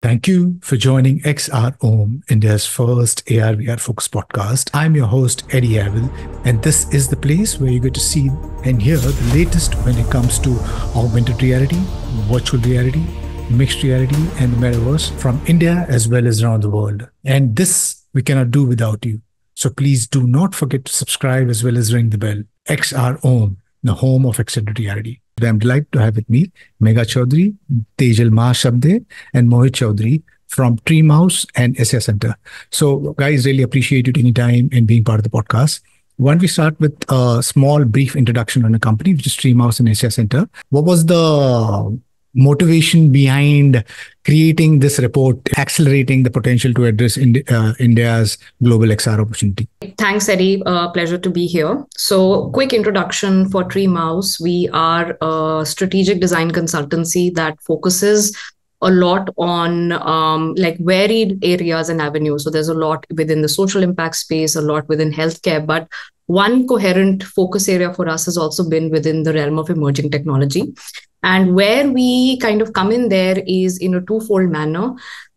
Thank you for joining XR Om, India's first AR/VR focused podcast. I'm your host, Eddie Avil, and this is the place where you get to see and hear the latest when it comes to augmented reality, virtual reality, mixed reality, and the metaverse from India as well as around the world. And this we cannot do without you. So please do not forget to subscribe as well as ring the bell. XR Om, the home of extended reality. I'm delighted to have with me Megha Chaudhary, Tejal Mahashabde, and Mohit Chaudhary from Treemouse and SR Center. So, guys, really appreciate you taking time and being part of the podcast. Why don't we start with a small, brief introduction on the company, which is Treemouse and SR Center. What was the motivation behind creating this report, accelerating the potential to address India's global XR opportunity? Thanks, Eddie. Pleasure to be here. So, quick introduction for Treemouse. We are a strategic design consultancy that focuses a lot on like varied areas and avenues. So there's a lot within the social impact space, a lot within healthcare, but one coherent focus area for us has also been within the realm of emerging technology. And where we kind of come in there is in a twofold manner.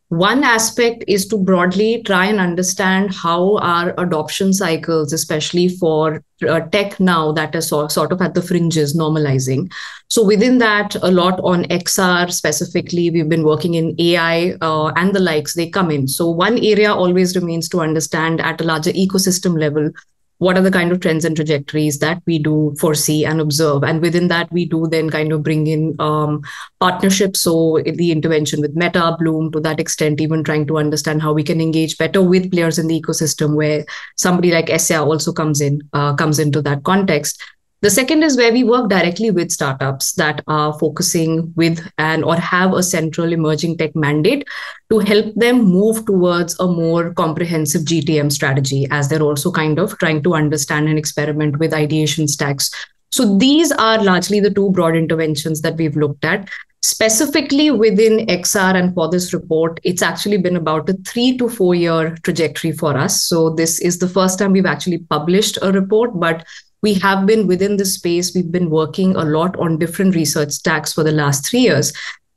One aspect is to broadly try and understand how our adoption cycles, especially for tech now that is sort of at the fringes, normalizing. So within that, a lot on XR specifically, we've been working in AI and the likes, they come in. So one area always remains to understand at a larger ecosystem level, what are the kind of trends and trajectories that we do foresee and observe. And within that, we do then kind of bring in partnerships. So the intervention with Meta, Blume, to that extent, even trying to understand how we can engage better with players in the ecosystem where somebody like SR also comes into that context. The second is where we work directly with startups that are focusing with or have a central emerging tech mandate to help them move towards a more comprehensive GTM strategy, as they're also kind of trying to understand and experiment with ideation stacks. So these are largely the two broad interventions that we've looked at. Specifically within XR and for this report, it's actually been about a 3 to 4 year trajectory for us. So this is the first time we've actually published a report, but we have been within this space. We've been working a lot on different research stacks for the last 3 years.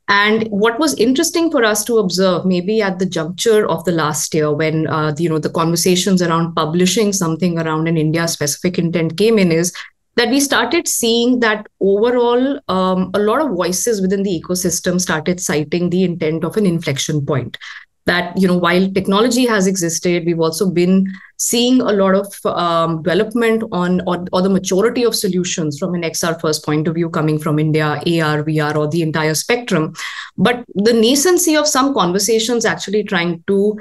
And what was interesting for us to observe, maybe at the juncture of the last year when the conversations around publishing something around an India-specific intent came in, is that we started seeing that overall a lot of voices within the ecosystem started citing the intent of an inflection point. That, while technology has existed, we've also been seeing a lot of development on or the maturity of solutions from an XR first point of view coming from India, AR, VR, or the entire spectrum. But the nascency of some conversations actually trying to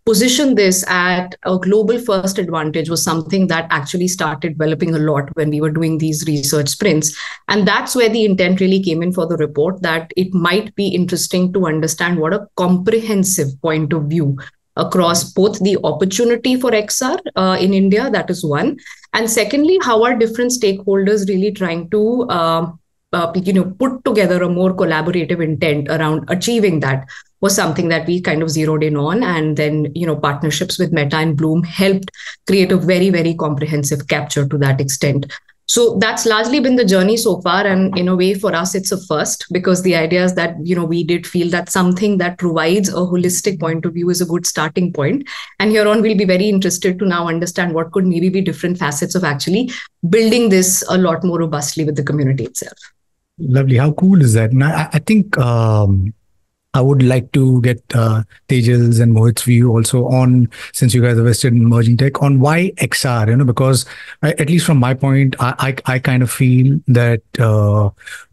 position this at a global first advantage was something that actually started developing a lot when we were doing these research sprints. And that's where the intent really came in for the report, that it might be interesting to understand what a comprehensive point of view across both the opportunity for XR in India, that is one. And secondly, how are different stakeholders really trying to put together a more collaborative intent around achieving that was something that we kind of zeroed in on. And then, partnerships with Meta and Blume helped create a very, very comprehensive capture to that extent. So that's largely been the journey so far. And in a way, for us, it's a first, because the idea is that, we did feel that something that provides a holistic point of view is a good starting point. And here on, we'll be very interested to now understand what could maybe be different facets of actually building this a lot more robustly with the community itself. Lovely. How cool is that? And I think I would like to get Tejal's and Mohit's view also on, since you guys are vested in emerging tech, on why XR, because at least from my point, I kind of feel that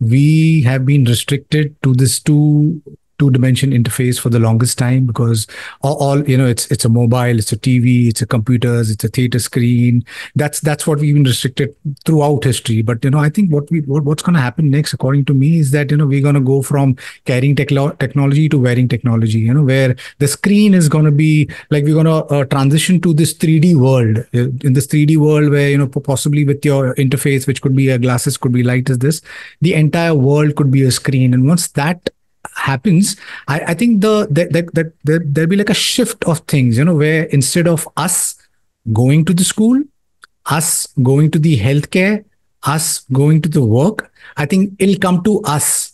we have been restricted to this two-dimension interface for the longest time, because all it's a mobile, it's a TV, it's a computers, it's a theater screen. That's what we've been restricted throughout history. But I think what's going to happen next, according to me, is that we're going to go from carrying technology to wearing technology. Where the screen is going to be like, we're going to transition to this 3D world. In this 3D world, where possibly with your interface, which could be a glasses, could be light as this, the entire world could be a screen. And once that happens, I think there'll be like a shift of things, where instead of us going to the school, us going to the healthcare, us going to the work, I think it'll come to us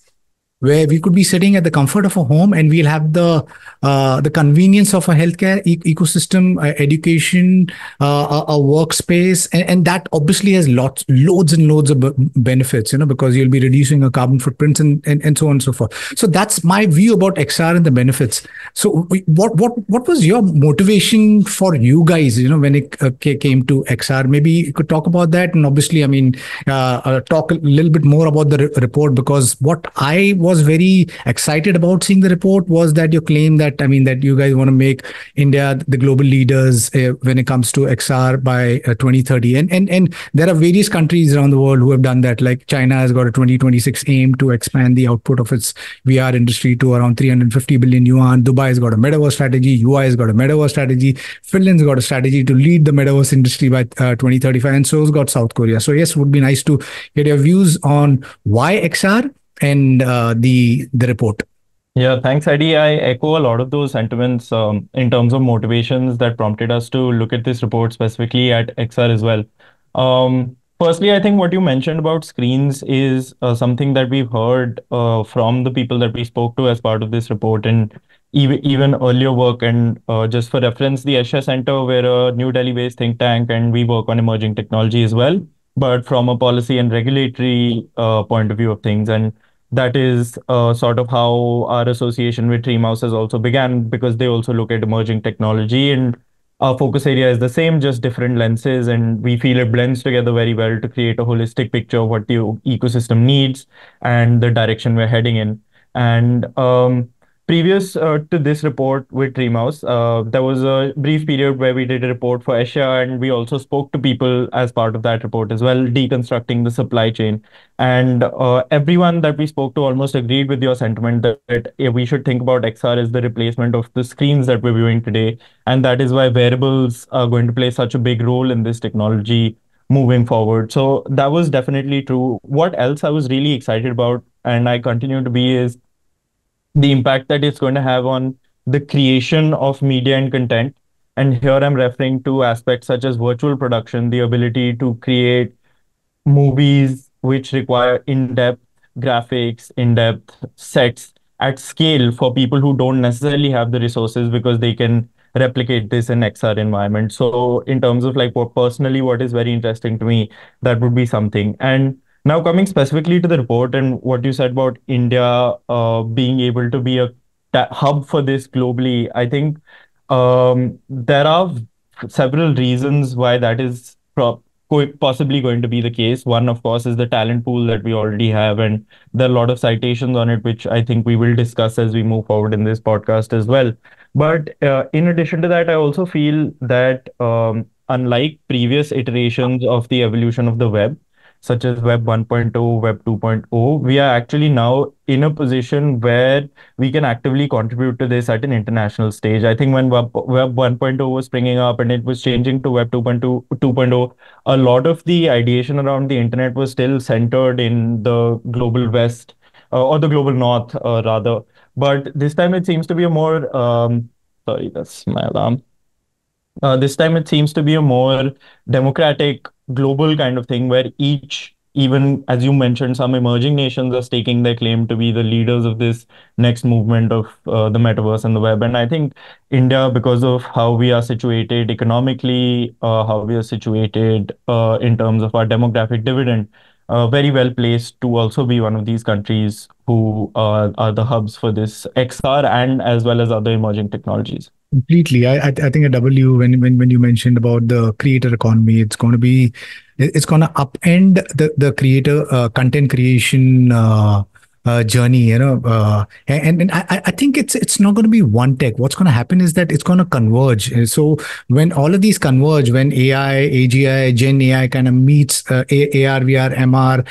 where we could be sitting at the comfort of a home, and we'll have the convenience of a healthcare ecosystem, education, a workspace, and that obviously has loads and loads of benefits, because you'll be reducing a carbon footprints, and so on and so forth. So that's my view about XR and the benefits. So what was your motivation for you guys, when it came to XR? Maybe you could talk about that, and obviously, I mean, talk a little bit more about the report, because what I was very excited about seeing the report was that your claim that, I mean, that you guys want to make India the global leaders when it comes to XR by 2030, and there are various countries around the world who have done that. Like China has got a 2026 aim to expand the output of its VR industry to around 350 billion yuan. Dubai has got a metaverse strategy. UI has got a metaverse strategy. Finland's got a strategy to lead the metaverse industry by 2035, and so has got South Korea. So yes, it would be nice to get your views on why XR and the report. Yeah, thanks, Eddie. I echo a lot of those sentiments in terms of motivations that prompted us to look at this report specifically at XR as well. Firstly, I think what you mentioned about screens is something that we've heard from the people that we spoke to as part of this report, and even earlier work. And just for reference, the Asia Center, we're a New Delhi-based think tank, and we work on emerging technology as well, but from a policy and regulatory point of view of things. And that is sort of how our association with Treemouse has also began, because they also look at emerging technology, and our focus area is the same, just different lenses, and we feel it blends together very well to create a holistic picture of what the ecosystem needs and the direction we're heading in. And previous to this report with Treemouse, there was a brief period where we did a report for Asia, and we also spoke to people as part of that report as well, deconstructing the supply chain. And everyone that we spoke to almost agreed with your sentiment that we should think about XR as the replacement of the screens that we're viewing today. And that is why wearables are going to play such a big role in this technology moving forward. So that was definitely true. What else I was really excited about, and I continue to be, is the impact that it's going to have on the creation of media and content. And here I'm referring to aspects such as virtual production, the ability to create movies which require in-depth graphics, in-depth sets at scale for people who don't necessarily have the resources, because they can replicate this in XR environment. So in terms of like what personally, what is very interesting to me, that would be something. And now coming specifically to the report and what you said about India being able to be a hub for this globally, I think there are several reasons why that is possibly going to be the case. One, of course, is the talent pool that we already have, and there are a lot of citations on it, which I think we will discuss as we move forward in this podcast as well. But in addition to that, I also feel that unlike previous iterations of the evolution of the web, such as Web 1.0, Web 2.0, we are actually now in a position where we can actively contribute to this at an international stage. I think when Web 1.0 was springing up and it was changing to Web 2.0, a lot of the ideation around the internet was still centered in the global West or the global North, rather. But this time it seems to be a more, sorry, that's my alarm. This time it seems to be a more democratic, global kind of thing where each, even as you mentioned, some emerging nations are staking their claim to be the leaders of this next movement of the metaverse and the web. And I think India, because of how we are situated economically, how we are situated in terms of our demographic dividend, very well placed to also be one of these countries who are the hubs for this XR and as well as other emerging technologies. Completely. I think a W, when you mentioned about the creator economy, it's going to upend the creator content creation journey, and I think it's not going to be one tech. What's going to happen is that it's going to converge. So when all of these converge, when AI, AGI, Gen AI kind of meets AR, VR, MR,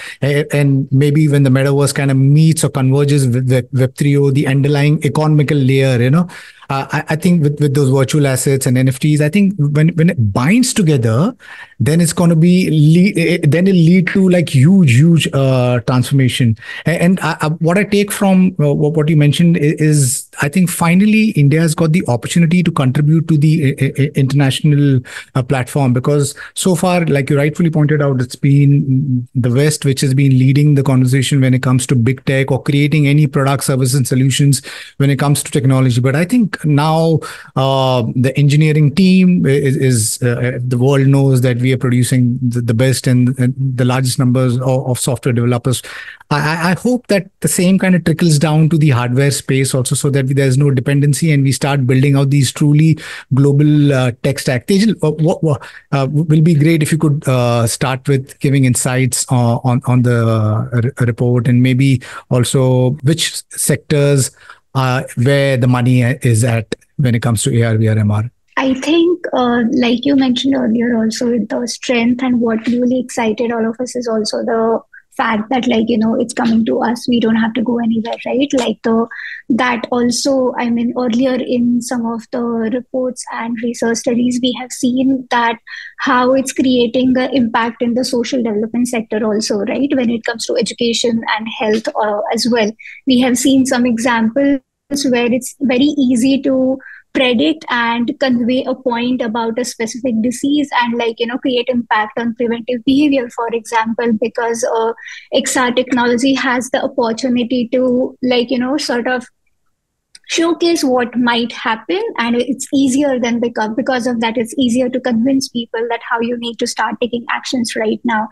and maybe when the metaverse kind of meets or converges with Web 3.0, the underlying economical layer, I think with those virtual assets and NFTs, I think when it binds together, then it's going to then it'll lead to like huge transformation. And what I take from what you mentioned is I think finally India has got the opportunity to contribute to the international platform, because so far, like you rightfully pointed out, it's been the West which has been leading the conversation when it comes to big tech or creating any product, service, and solutions when it comes to technology. But I think now the engineering team is the world knows that we are producing the best and the largest numbers of software developers. I hope that the same kind of trickles down to the hardware space also, so that there's no dependency and we start building out these truly global tech stack. Tejal, will be great if you could start with giving insights on the report, and maybe also which sectors where the money is at when it comes to AR, VR, MR. I think, like you mentioned earlier, also the strength and what really excited all of us is also the fact that, like, it's coming to us. We don't have to go anywhere, right? Like that also, I mean, earlier in some of the reports and research studies, we have seen that how it's creating an impact in the social development sector also, right? When it comes to education and health as well. We have seen some examples where it's very easy to predict and convey a point about a specific disease and, like, create impact on preventive behavior, for example, because XR technology has the opportunity to, like, sort of showcase what might happen, and it's easier than because of that, it's easier to convince people that how you need to start taking actions right now.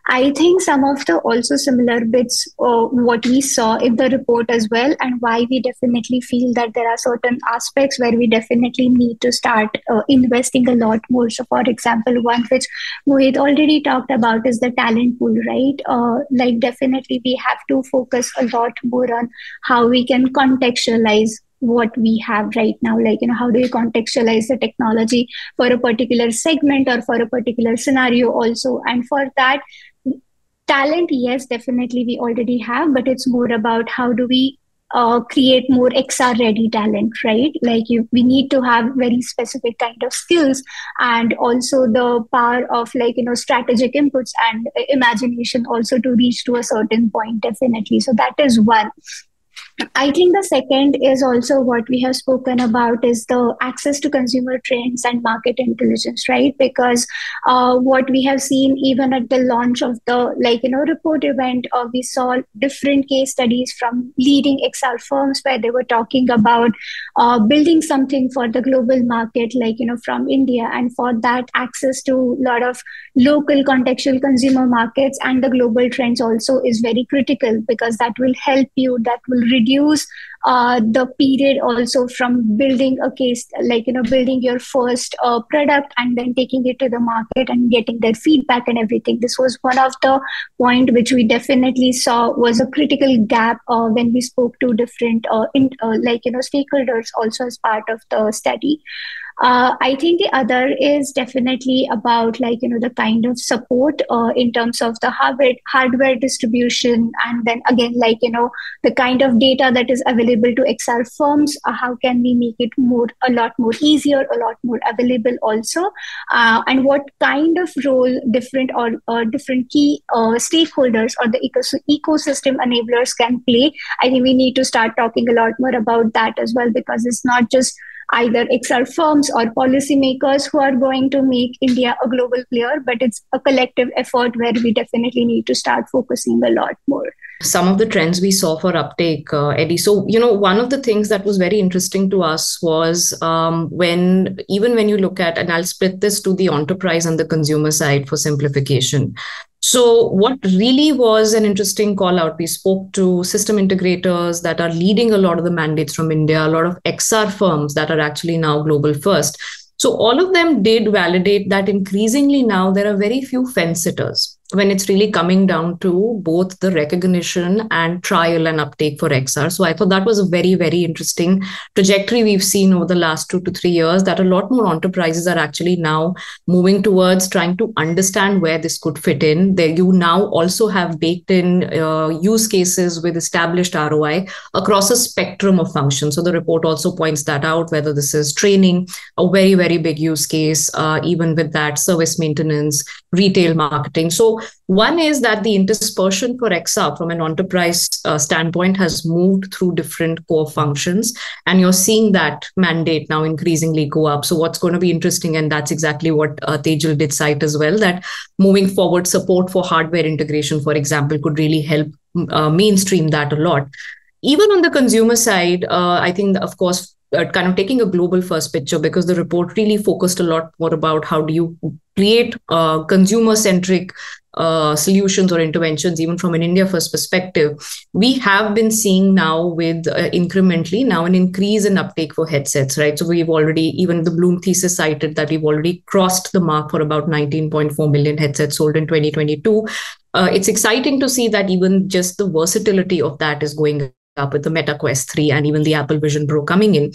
I think some of the also similar bits what we saw in the report as well, and why we definitely feel that there are certain aspects where we definitely need to start investing a lot more. So for example, one which Mohit already talked about is the talent pool, right? Like definitely we have to focus a lot more on how we can contextualize what we have right now. Like, how do you contextualize the technology for a particular segment or for a particular scenario also? And for that, talent, yes, definitely we already have, but it's more about how do we create more XR ready talent, right? Like we need to have very specific kind of skills, and also the power of, like, strategic inputs and imagination also to reach to a certain point, definitely. So that is one. I think the second is also what we have spoken about is the access to consumer trends and market intelligence, right? Because what we have seen even at the launch of the, like, report event, we saw different case studies from leading XR firms where they were talking about building something for the global market, like, from India. And for that, access to a lot of local contextual consumer markets and the global trends also is very critical, because that will help you, that will reduce the period also from building a case, like, building your first product and then taking it to the market and getting their feedback and everything. This was one of the point which we definitely saw was a critical gap when we spoke to different stakeholders also as part of the study. I think the other is definitely about, like, the kind of support in terms of the hardware distribution, and then again, like, the kind of data that is available to XR firms. How can we make it a lot more easier, a lot more available also, and what kind of role different or different key stakeholders or the ecosystem enablers can play. I think we need to start talking a lot more about that as well, because it's not just either XR firms or policymakers who are going to make India a global player, but it's a collective effort where we definitely need to start focusing a lot more. Some of the trends we saw for uptake, Eddie. So, one of the things that was very interesting to us was when you look at, and I'll split this to the enterprise and the consumer side for simplification. So what really was an interesting call out, we spoke to system integrators that are leading a lot of the mandates from India, a lot of XR firms that are actually now global first. So all of them did validate that increasingly now there are very few fence sitters when it's really coming down to both the recognition and trial and uptake for XR. So I thought that was a very, very interesting trajectory we've seen over the last 2 to 3 years, that a lot more enterprises are actually now moving towards trying to understand where this could fit in. There you now also have baked in use cases with established ROI across a spectrum of functions. So the report also points that out, whether this is training, a very, very big use case, even with that service maintenance, retail marketing. So one is that the interspersion for XR from an enterprise standpoint has moved through different core functions, and you're seeing that mandate now increasingly go up. So what's going to be interesting, and that's exactly what Tejal did cite as well, that moving forward, support for hardware integration, for example, could really help mainstream that a lot. Even on the consumer side, I think, of course, kind of taking a global first picture, because the report really focused a lot more about how do you create consumer-centric solutions or interventions, even from an India first perspective. We have been seeing now with incrementally now an increase in uptake for headsets, right? So we've already, even the Blume thesis cited that we've already crossed the mark for about 19.4 million headsets sold in 2022. It's exciting to see that even just the versatility of that is going up with the Meta Quest 3 and even the Apple Vision Pro coming in.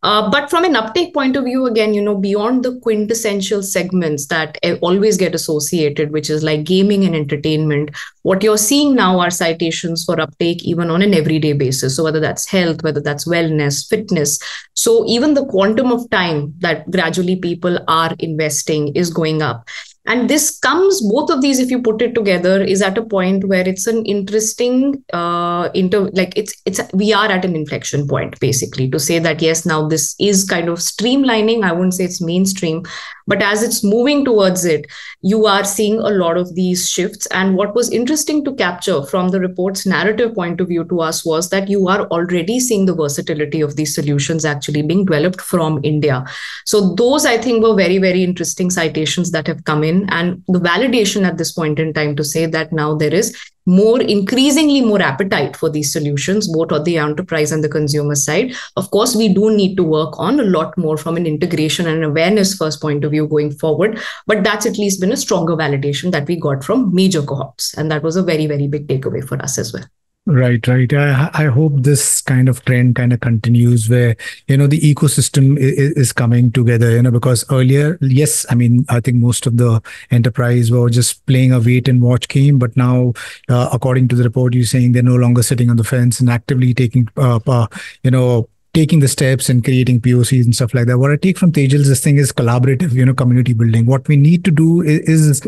But from an uptake point of view, again, beyond the quintessential segments that always get associated, which is like gaming and entertainment, what you're seeing now are citations for uptake even on an everyday basis. So whether that's health, whether that's wellness, fitness. So even the quantum of time that gradually people are investing is going up. And this comes, both of these, if you put it together, is at a point where it's an interesting, we are at an inflection point, basically, to say that, yes, now this is kind of streamlining. I wouldn't say it's mainstream, but as it's moving towards it, you are seeing a lot of these shifts. And what was interesting to capture from the report's narrative point of view to us was that you are already seeing the versatility of these solutions actually being developed from India. So those, I think, were very, very interesting citations that have come in, and the validation at this point in time to say that now there is increasingly more appetite for these solutions, both on the enterprise and the consumer side. Of course, we do need to work on a lot more from an integration and awareness first point of view going forward, but that's at least been a stronger validation that we got from major cohorts. And that was a very, very big takeaway for us as well. Right. I hope this kind of trend kind of continues where, the ecosystem is coming together, because earlier, yes, I mean, I think most of the enterprise were just playing a wait and watch game. But now, according to the report, you're saying they're no longer sitting on the fence and actively taking the steps and creating POCs and stuff like that. What I take from Tejal's this thing is collaborative, community building. What we need to do is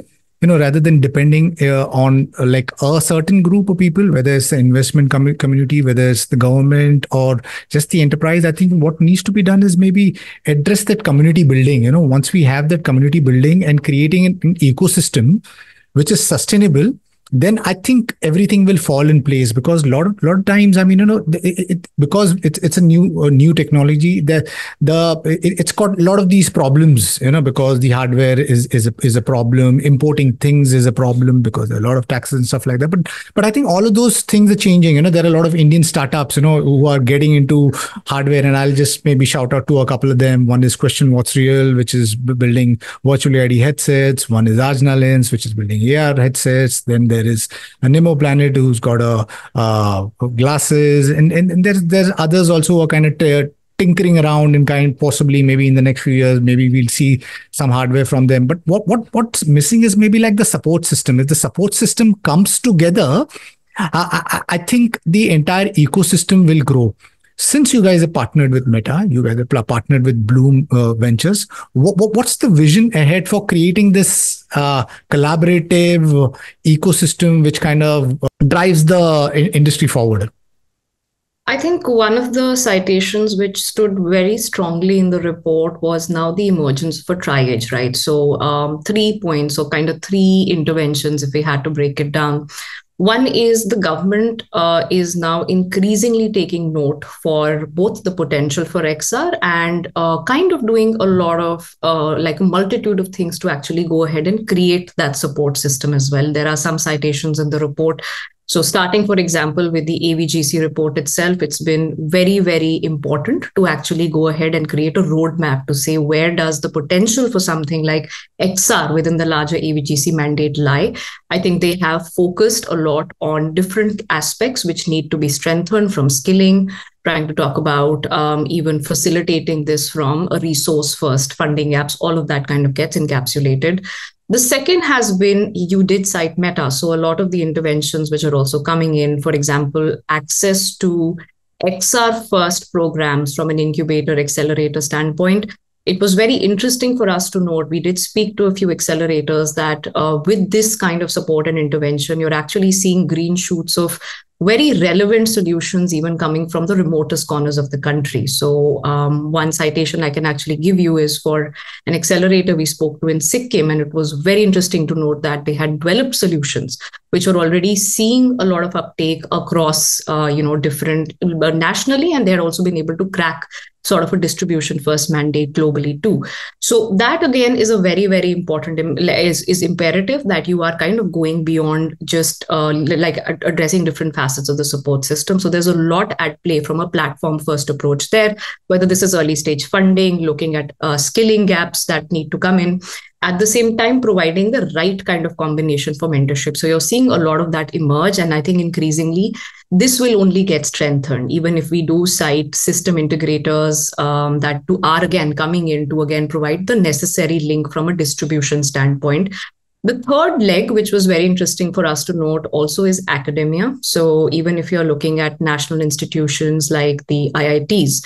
rather than depending on like a certain group of people, whether it's the investment community, whether it's the government or just the enterprise, I think what needs to be done is maybe address that community building. Once we have that community building and creating an ecosystem which is sustainable, then I think everything will fall in place. Because a lot of times, I mean, because it's a new technology, that it's got a lot of these problems, because the hardware is a problem, importing things is a problem because there are a lot of taxes and stuff like that. But I think all of those things are changing. There are a lot of Indian startups, who are getting into hardware, and I'll just maybe shout out to a couple of them. One is Question What's Real, which is building virtual reality headsets. One is Ajna Lens, which is building AR headsets. Then there is a Nemo Planet, who's got glasses, and there's others also who are kind of tinkering around and possibly maybe in the next few years, maybe we'll see some hardware from them. But what's missing is maybe like the support system. If the support system comes together, I think the entire ecosystem will grow. Since you guys are partnered with Meta, you guys are partnered with Blume Ventures, what's the vision ahead for creating this collaborative ecosystem which kind of drives the industry forward? I think one of the citations which stood very strongly in the report was now the emergence of a triage, right? So 3 points, or kind of 3 interventions, if we had to break it down. One is the government is now increasingly taking note for both the potential for XR and kind of doing a lot of like a multitude of things to actually go ahead and create that support system as well. There are some citations in the report. So starting, for example, with the AVGC report itself, it's been very, very important to actually go ahead and create a roadmap to say where does the potential for something like XR within the larger AVGC mandate lie. I think they have focused a lot on different aspects which need to be strengthened, from skilling, trying to talk about even facilitating this from a resource first, funding gaps, all of that kind of gets encapsulated. The second has been, you did cite Meta. So a lot of the interventions which are also coming in, for example, access to XR first programs from an incubator accelerator standpoint, it was very interesting for us to note. We did speak to a few accelerators that with this kind of support and intervention, you're actually seeing green shoots of very relevant solutions even coming from the remotest corners of the country. So one citation I can actually give you is for an accelerator we spoke to in Sikkim, and it was very interesting to note that they had developed solutions which are already seeing a lot of uptake across different nationally, and they had also been able to crack sort of a distribution first mandate globally too. So that again is a very, very important, is imperative that you are kind of going beyond just like addressing different facets of the support system. So there's a lot at play from a platform first approach there, whether this is early stage funding, looking at skilling gaps that need to come in, at the same time providing the right kind of combination for mentorship. So you're seeing a lot of that emerge, and I think increasingly this will only get strengthened, even if we do cite system integrators that are again coming in to again provide the necessary link from a distribution standpoint. The third leg, which was very interesting for us to note also, is academia. So even if you're looking at national institutions like the IITs,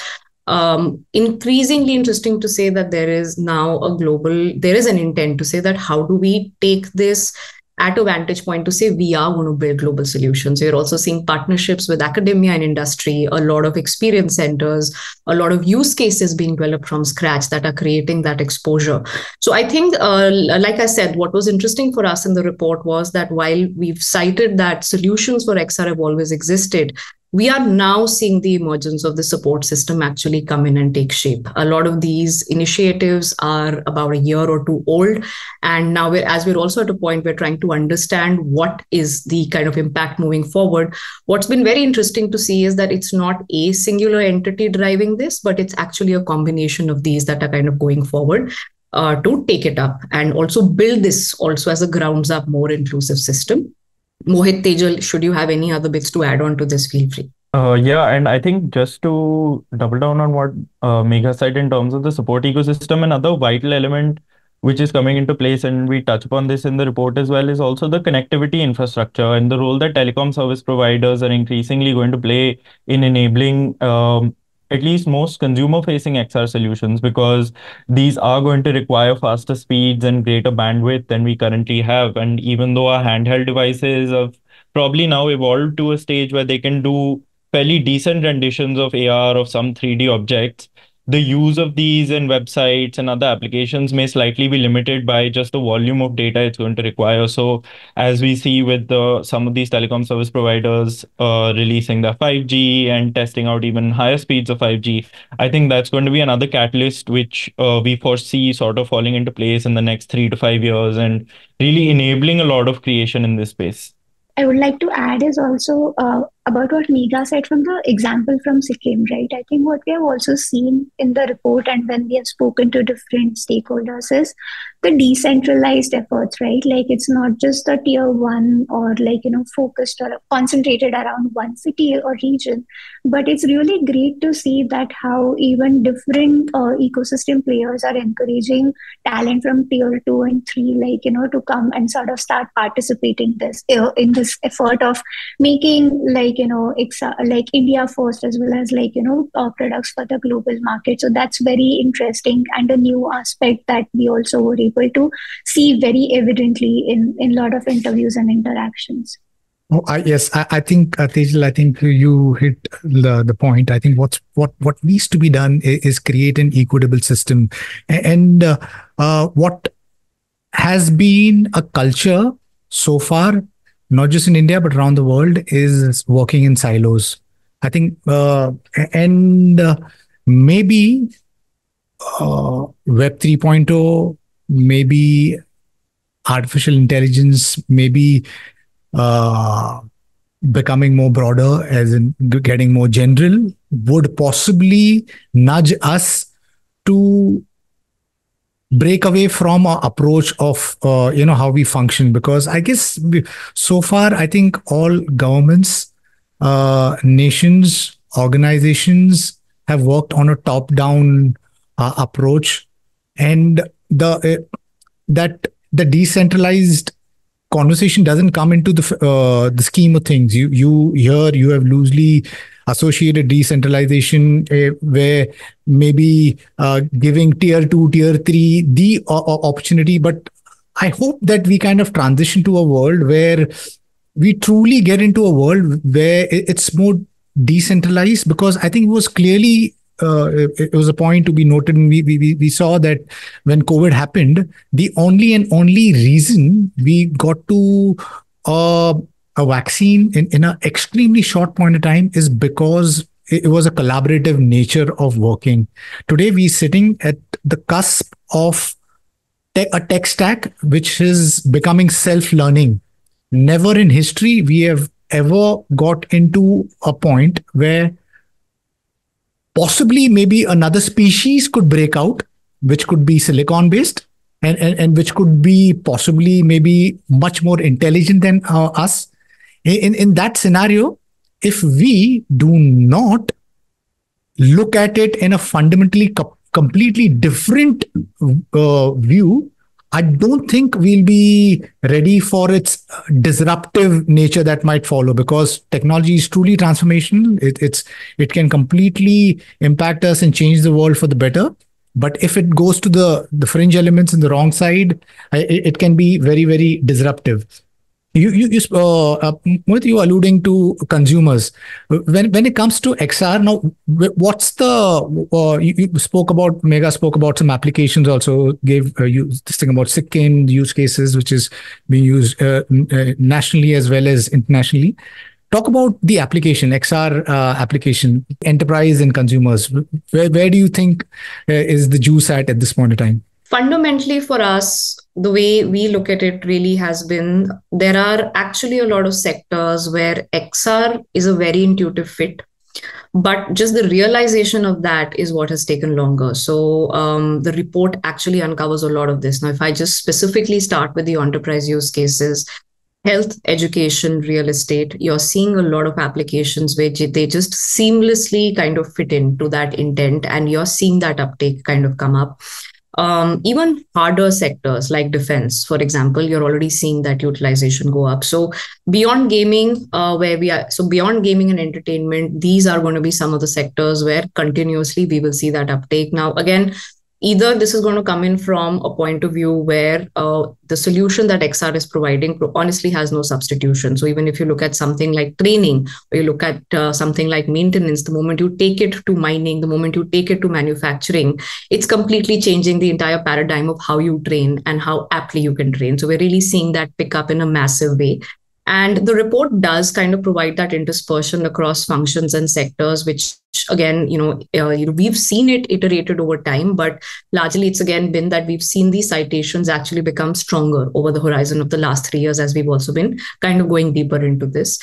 increasingly interesting to say that there is now there is an intent to say that how do we take this at a vantage point to say we are going to build global solutions. You're also seeing partnerships with academia and industry, a lot of experience centers, a lot of use cases being developed from scratch that are creating that exposure. So I think, like I said, what was interesting for us in the report was that while we've cited that solutions for XR have always existed, we are now seeing the emergence of the support system actually come in and take shape. A lot of these initiatives are about a year or two old. And now we're also at a point we're trying to understand what is the kind of impact moving forward. What's been very interesting to see is that it's not a singular entity driving this, but it's actually a combination of these that are kind of going forward to take it up and also build this also as a grounds up, more inclusive system. Mohit, Tejal, should you have any other bits to add on to this, feel free. Yeah, and I think just to double down on what Megha said in terms of the support ecosystem, another vital element which is coming into place, and we touch upon this in the report as well, is also the connectivity infrastructure and the role that telecom service providers are increasingly going to play in enabling at least most consumer-facing XR solutions, because these are going to require faster speeds and greater bandwidth than we currently have. And even though our handheld devices have probably now evolved to a stage where they can do fairly decent renditions of AR of some 3D objects, the use of these in websites and other applications may slightly be limited by just the volume of data it's going to require. So as we see with some of these telecom service providers releasing their 5G and testing out even higher speeds of 5G, I think that's going to be another catalyst which we foresee sort of falling into place in the next 3 to 5 years and really enabling a lot of creation in this space. I would like to add is also about what Megha said from the example from Sikkim, right? I think what we have also seen in the report and when we have spoken to different stakeholders is the decentralized efforts, right? Like it's not just the tier one or focused or concentrated around one city or region, but it's really great to see that how even different ecosystem players are encouraging talent from tier 2 and 3, to come and sort of start participating in this effort of making like India first as well as products for the global market. So that's very interesting and a new aspect that we also were able to see very evidently in a lot of interviews and interactions. Oh, yes, I think Tejal, I think you hit the point. I think what needs to be done is create an equitable system, and what has been a culture so far, not just in India but around the world, is working in silos. I think, and maybe Web 3.0, maybe artificial intelligence, maybe becoming more broader, as in getting more general, would possibly nudge us to break away from our approach of how we function. Because I guess so far, I think all governments, nations, organizations have worked on a top-down approach, and the decentralized conversation doesn't come into the scheme of things. You have loosely associated decentralization, where maybe giving tier 2, tier 3 the opportunity. But I hope that we kind of transition to a world where we truly get into a world where it's more decentralized, because I think it was clearly it was a point to be noted. And we saw that when COVID happened, the only and only reason we got to a vaccine in an extremely short point of time is because it was a collaborative nature of working. Today, we're sitting at the cusp of a tech stack which is becoming self-learning. Never in history we have ever got into a point where possibly maybe another species could break out, which could be silicon based, and which could be possibly maybe much more intelligent than us. In that scenario, if we do not look at it in a fundamentally completely different view, I don't think we'll be ready for its disruptive nature that might follow, because technology is truly transformational. It can completely impact us and change the world for the better. But if it goes to the fringe elements in the wrong side, it can be very, very disruptive. Mohit, you alluding to consumers. When it comes to XR now, what's the you spoke about, Megha spoke about some applications, also gave you this thing about SICKIN use cases, which is being used nationally as well as internationally. Talk about the application, XR application, enterprise and consumers. Where do you think is the juice at this point in time? Fundamentally for us, the way we look at it really has been, there are actually a lot of sectors where XR is a very intuitive fit, but just the realization of that is what has taken longer. So the report actually uncovers a lot of this. Now, if I just specifically start with the enterprise use cases, health, education, real estate, you're seeing a lot of applications where they just seamlessly kind of fit into that intent, and you're seeing that uptake kind of come up. Even harder sectors like defense, for example, you're already seeing that utilization go up. So beyond gaming, beyond gaming and entertainment, these are going to be some of the sectors where continuously we will see that uptake. Now, again, either this is going to come in from a point of view where the solution that XR is providing honestly has no substitution. So even if you look at something like training, or you look at something like maintenance, the moment you take it to mining, the moment you take it to manufacturing, it's completely changing the entire paradigm of how you train and how aptly you can train. So we're really seeing that pick up in a massive way. And the report does kind of provide that interspersion across functions and sectors, which again, we've seen it iterated over time, but largely it's again been that we've seen these citations actually become stronger over the horizon of the last 3 years, as we've also been kind of going deeper into this.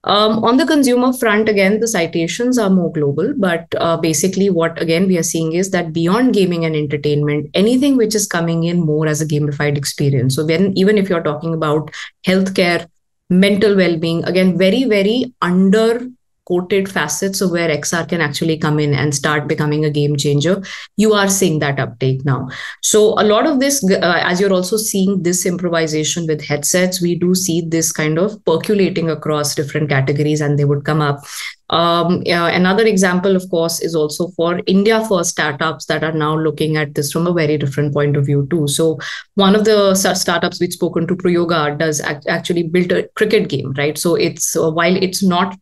On the consumer front, again, the citations are more global, but basically what, again, we are seeing is that beyond gaming and entertainment, anything which is coming in more as a gamified experience. So even if you're talking about healthcare, mental well-being, again, very, very under-quoted facets of where XR can actually come in and start becoming a game changer. You are seeing that uptake now. So a lot of this, as you're also seeing this improvisation with headsets, we do see this kind of percolating across different categories, and they would come up. Another example, of course, is also for India first startups that are now looking at this from a very different point of view too. So one of the startups we've spoken to, ProYuga, does actually build a cricket game, right? So it's while it's not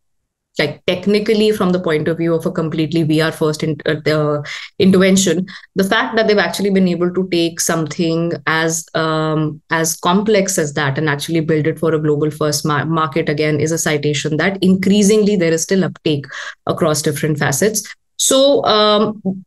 like technically from the point of view of a completely VR first intervention, the fact that they've actually been able to take something as complex as that and actually build it for a global first market, again, is a citation that increasingly there is still uptake across different facets. So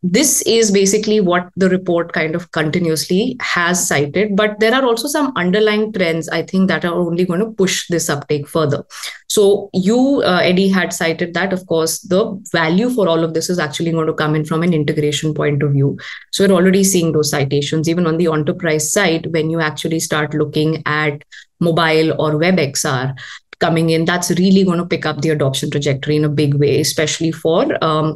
this is basically what the report kind of continuously has cited, but there are also some underlying trends, I think, that are only going to push this uptake further. So you, Eddie, had cited that, of course, the value for all of this is actually going to come in from an integration point of view. So we're already seeing those citations, even on the enterprise side, when you actually start looking at mobile or web XR coming in, that's really going to pick up the adoption trajectory in a big way, especially for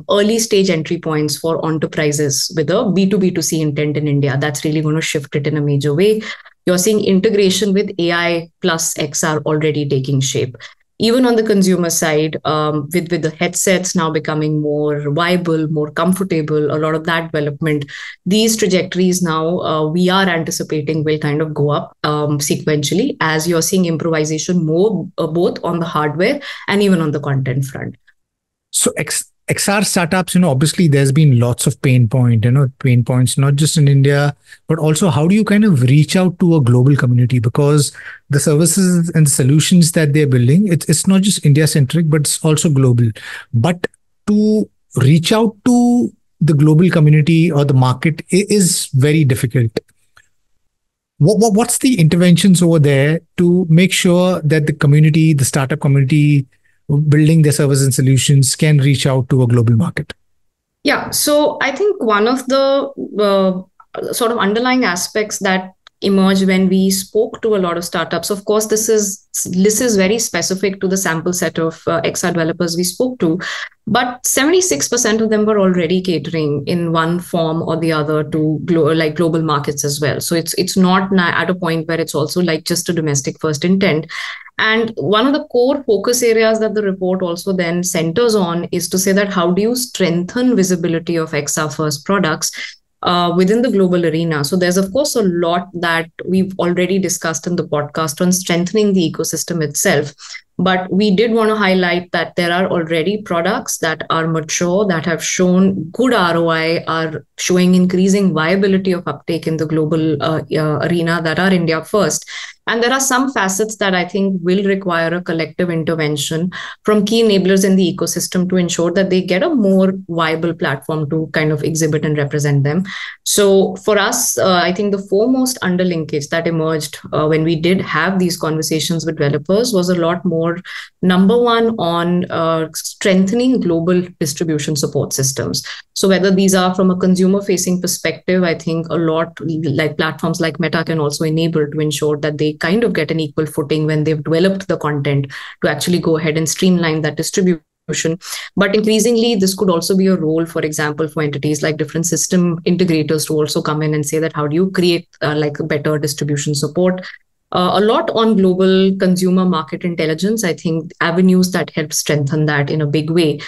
early stage entry points for enterprises with a B2B2C intent in India. That's really going to shift it in a major way. You're seeing integration with AI plus XR already taking shape. Even on the consumer side, with the headsets now becoming more viable, more comfortable, a lot of that development, these trajectories now we are anticipating will kind of go up sequentially as you're seeing improvisation more both on the hardware and even on the content front. So XR startups, obviously there's been lots of pain points, not just in India, but also how do you kind of reach out to a global community? Because the services and solutions that they're building, it's not just India centric, but it's also global. But to reach out to the global community or the market is very difficult. What's the interventions over there to make sure that the community, the startup community, building their services and solutions can reach out to a global market? Yeah, so I think one of the sort of underlying aspects that emerged when we spoke to a lot of startups, of course, this is very specific to the sample set of XR developers we spoke to, but 76% of them were already catering in one form or the other to global markets as well. So it's not at a point where it's also like just a domestic first intent. And one of the core focus areas that the report also then centers on is to say that how do you strengthen visibility of XR first products within the global arena. So there's, of course, a lot that we've already discussed in the podcast on strengthening the ecosystem itself. But we did want to highlight that there are already products that are mature, that have shown good ROI, are showing increasing viability of uptake in the global arena that are India first. And there are some facets that I think will require a collective intervention from key enablers in the ecosystem to ensure that they get a more viable platform to kind of exhibit and represent them. So for us, I think the foremost underlinkage that emerged when we did have these conversations with developers was a lot more, number one, on strengthening global distribution support systems. So whether these are from a consumer-facing perspective, I think a lot like platforms like Meta can also enable to ensure that they kind of get an equal footing when they've developed the content to actually go ahead and streamline that distribution. But increasingly, this could also be a role, for example, for entities like different system integrators to also come in and say that how do you create like a better distribution support. A lot on global consumer market intelligence, I think avenues that help strengthen that in a big way.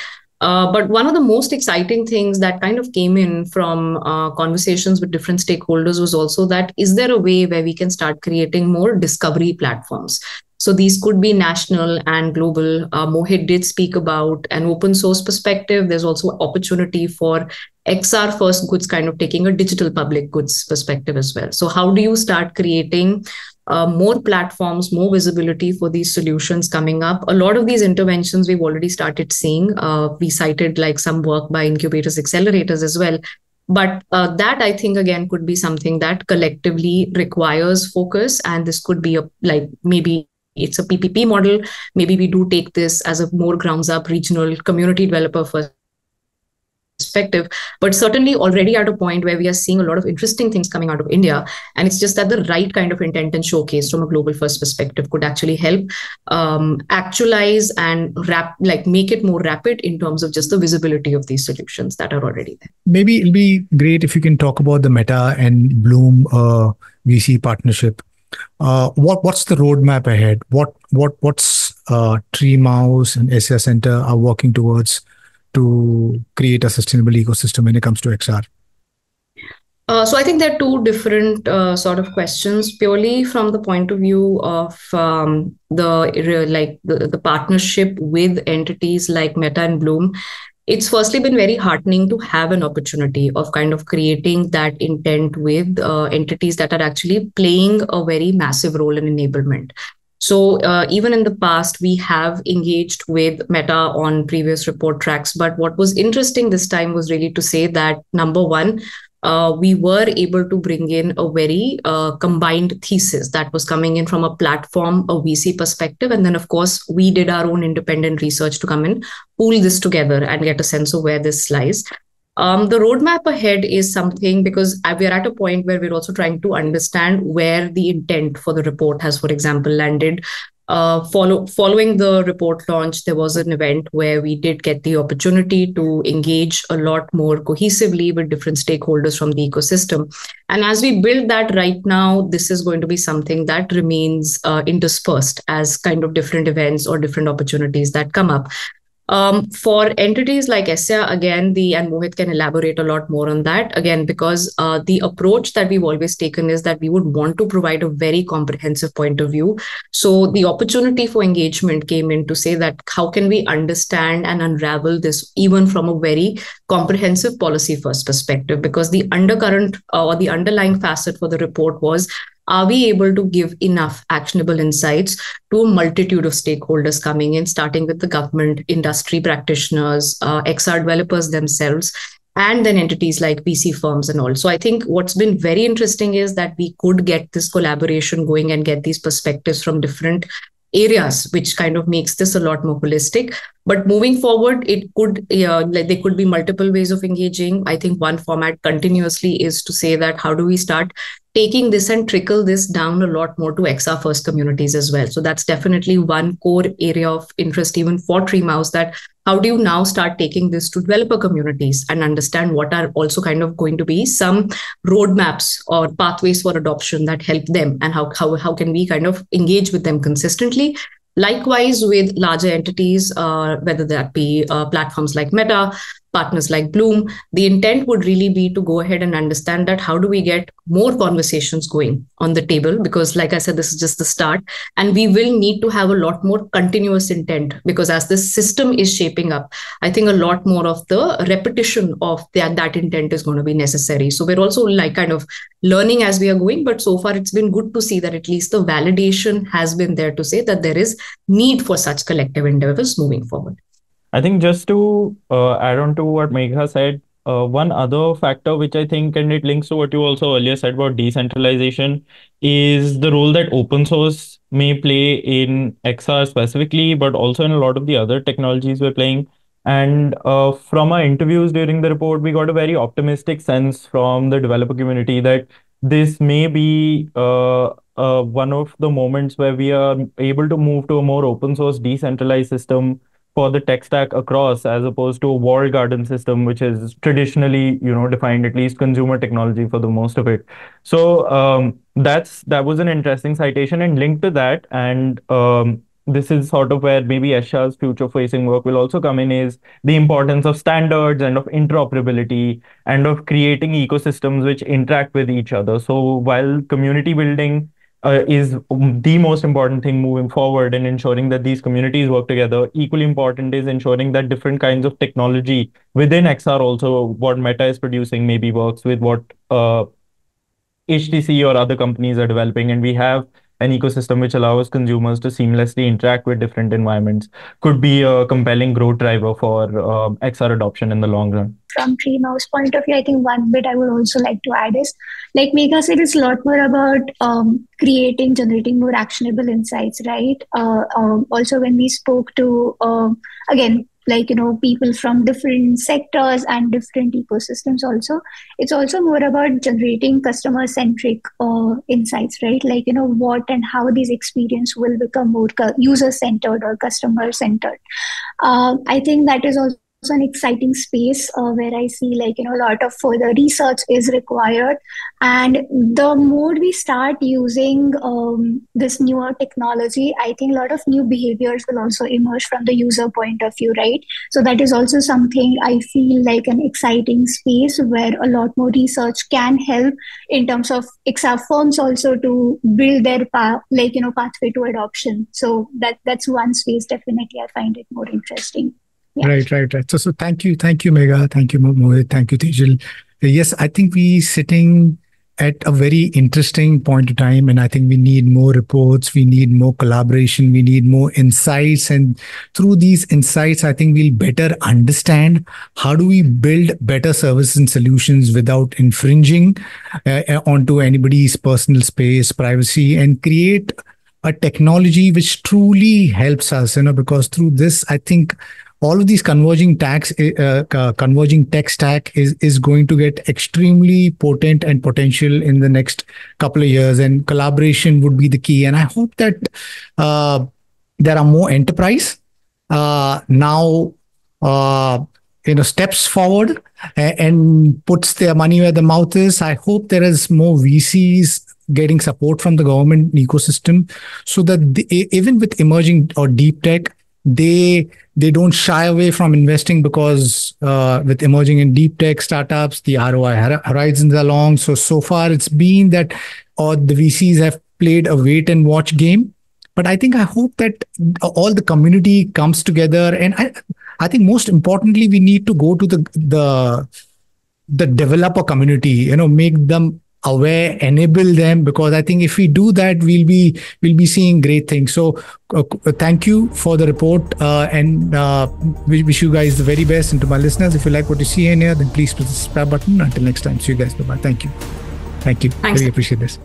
But one of the most exciting things that kind of came in from conversations with different stakeholders was also that, is there a way where we can start creating more discovery platforms? So these could be national and global. Mohit did speak about an open source perspective. There's also opportunity for XR first goods kind of taking a digital public goods perspective as well. So how do you start creating more platforms, more visibility for these solutions coming up? A lot of these interventions we've already started seeing. We cited like some work by incubators, accelerators as well. But that, I think, again, could be something that collectively requires focus. And this could be maybe it's a PPP model. Maybe we do take this as a more grounds up regional community developer first perspective, but certainly already at a point where we are seeing a lot of interesting things coming out of India. And it's just that the right kind of intent and showcase from a global first perspective could actually help actualize and make it more rapid in terms of just the visibility of these solutions that are already there. Maybe it'll be great if you can talk about the Meta and Blume VC partnership. What's the roadmap ahead? What's Treemouse and SR Center are working towards to create a sustainable ecosystem when it comes to XR? So I think there are two different sort of questions, purely from the point of view of the partnership with entities like Meta and Blume. It's firstly been very heartening to have an opportunity of kind of creating that intent with entities that are actually playing a very massive role in enablement. So even in the past, we have engaged with Meta on previous report tracks. But what was interesting this time was really to say that, number one, we were able to bring in a very combined thesis that was coming in from a platform, a VC perspective. And then, of course, we did our own independent research to come and pool this together and get a sense of where this lies. The roadmap ahead is something, because we're at a point where we're also trying to understand where the intent for the report has, for example, landed. Following the report launch, there was an event where we did get the opportunity to engage a lot more cohesively with different stakeholders from the ecosystem. And as we build that right now, this is going to be something that remains interspersed as kind of different events or different opportunities that come up. For entities like ESSA, again, and Mohit can elaborate a lot more on that, again, because the approach that we've always taken is that we would want to provide a very comprehensive point of view. So the opportunity for engagement came in to say that how can we understand and unravel this even from a very comprehensive policy first perspective, because the undercurrent or the underlying facet for the report was, are we able to give enough actionable insights to a multitude of stakeholders coming in, starting with the government, industry practitioners, XR developers themselves, and then entities like VC firms and all. So I think what's been very interesting is that we could get this collaboration going and get these perspectives from different areas, which kind of makes this a lot more holistic. But moving forward, it could there could be multiple ways of engaging. I think one format continuously is to say that how do we start taking this and trickle this down a lot more to XR first communities as well. So that's definitely one core area of interest even for Treemouse, that how do you now start taking this to developer communities and understand what are also kind of going to be some roadmaps or pathways for adoption that help them, and how can we kind of engage with them consistently. Likewise, with larger entities, whether that be platforms like Meta, partners like Blume, the intent would really be to go ahead and understand that how do we get more conversations going on the table, because like I said, this is just the start, and we will need to have a lot more continuous intent, because as this system is shaping up, I think a lot more of the repetition of that intent is going to be necessary. So we're also like kind of learning as we are going, but so far it's been good to see that at least the validation has been there to say that there is need for such collective endeavors moving forward. I think just to add on to what Megha said, one other factor which I think, and it links to what you also earlier said about decentralization, is the role that open source may play in XR specifically, but also in a lot of the other technologies we're playing. And from our interviews during the report, we got a very optimistic sense from the developer community that this may be one of the moments where we are able to move to a more open source decentralized system for the tech stack across, as opposed to a walled garden system, which is traditionally, defined, at least consumer technology for the most of it. So that was an interesting citation, and linked to that, and this is sort of where maybe Esha's future-facing work will also come in, is the importance of standards and of interoperability and of creating ecosystems which interact with each other. So while community building is the most important thing moving forward, and ensuring that these communities work together, equally important is ensuring that different kinds of technology within XR, also what Meta is producing, maybe works with what HTC or other companies are developing, and we have an ecosystem which allows consumers to seamlessly interact with different environments, could be a compelling growth driver for XR adoption in the long run. From Treemouse point of view, I think one bit I would also like to add is, like Megha said, it's a lot more about generating more actionable insights, right? Also, when we spoke to, again, people from different sectors and different ecosystems also, it's also more about generating customer-centric insights, right? What and how these experience will become more user-centered or customer-centered. I think that is also an exciting space where I see a lot of further research is required, and the more we start using this newer technology, I think a lot of new behaviors will also emerge from the user point of view, right? So that is also something I feel like an exciting space where a lot more research can help in terms of XR firms also to build their pathway to adoption. So that's one space definitely I find it more interesting. Yeah. Right. So thank you, Megha, thank you, Mohit, thank you, Tejal. Yes, I think we sitting at a very interesting point of time, and I think we need more reports, we need more collaboration, we need more insights, and through these insights, I think we'll better understand how do we build better services and solutions without infringing onto anybody's personal space, privacy, and create a technology which truly helps us, because through this, I think all of these converging tech stack is going to get extremely potent and potential in the next couple of years, and collaboration would be the key. And I hope that there are more enterprise now steps forward and puts their money where the mouth is. I hope there is more VCs getting support from the government ecosystem, so that even with emerging or deep tech, they don't shy away from investing, because with emerging and deep tech startups, the ROI horizons are long. So far it's been that the VCs have played a wait and watch game. But I hope that all the community comes together, and I think most importantly, we need to go to the developer community, make them aware, enable them, because I think if we do that, we'll be seeing great things. So thank you for the report, and we wish you guys the very best. And to my listeners, if you like what you see in here, then please press the subscribe button. Until next time, see you guys. Bye-bye. Thank you. Thanks. Really appreciate this.